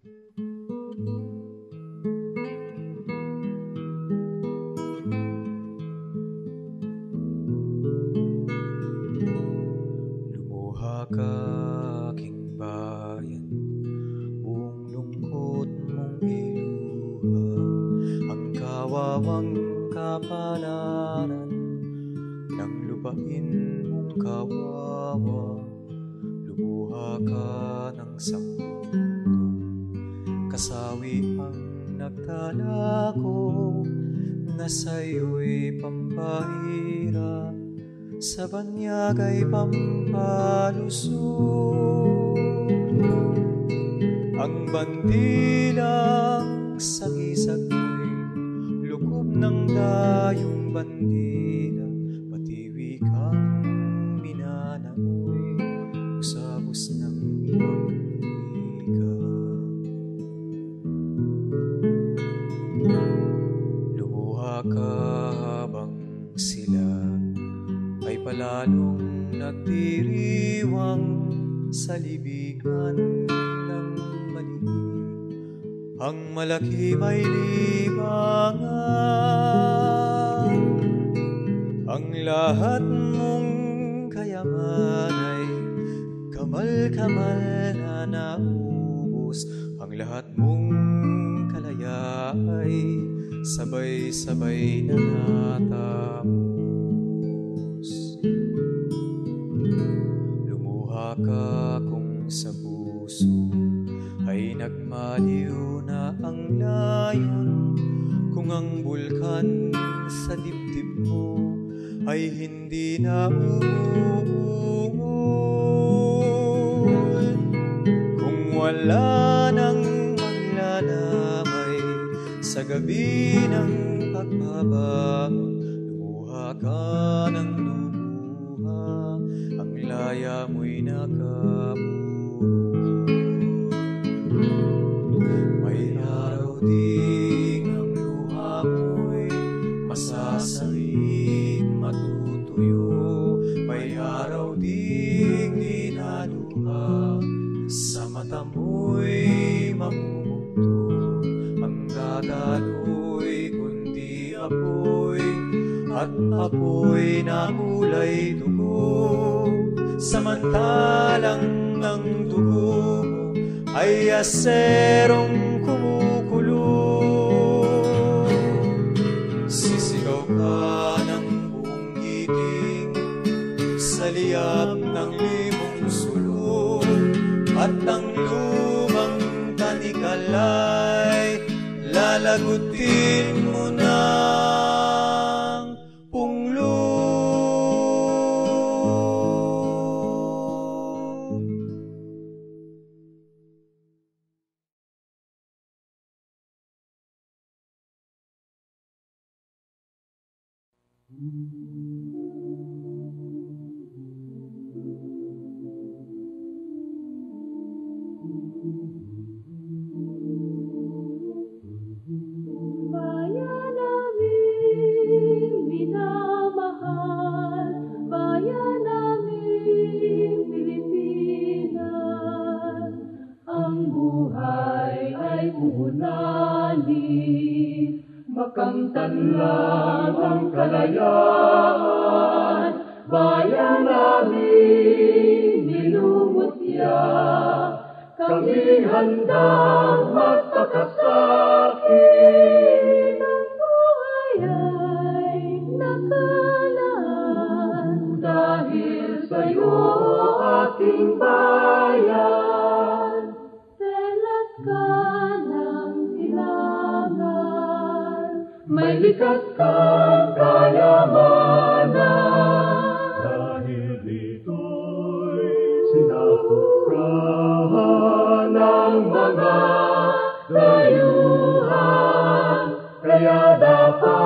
Lumuha ka, aking bayan, buong lungkot mong iluha, ang kawawang kapalaran ng lupain mong kawawa. Lumuha ka ng sampung kasawi ang nagdala ko, na sa'yo'y pampahirap, sa banyag ay pampalusog. Ang bandilang sagisag mo'y lukob ng dayong bandila, pati wikang minana mo'y usabos ng ibang wika. Lumuha ka habang sila ay palalong nagdiriwang sa libingan ng maliit. Ang malaki may libangan, ang lahat mong kayaman ay kamal-kamal na naubos, ang lahat mong kalaya ay sabay-sabay na natapos. Lumuha ka kung sa puso ay nagmaliw na ang layon, kung ang bulkan sa dibdib mo ay hindi na uungol, kung wala nang maglalamay sa gabi ng pagbabangon. Lumuha ka ng lumuha, ang laya mo'y nakapuro. May araw ding ang luha mo'y masasaling matutuyo, may araw ding di naluha, sa mata mo'y mamumugto. Ang dadaloy kundi apoy, at apoy na kulay dugo, samantalang ang dugo mo ay aserong kumukulong. Sisigaw ka ng buong giting sa liyab ng limong sulong, at ang lumang tanikalay lalagutin mo ng punglong. Bayan namin minamahal, bayan namin Pilipinas, ang buhay ay unanin, makamtan lang ang kalayaan. Bayan namin nilumutya, kami handang magpakasakit. Ang buhay ay nakalaan, dahil sa'yo aking bayan. Selas ka ng silangan, may likas kang kayamanan. Dahil dito'y sinapurahan ng mga dayuhan, kaya dapat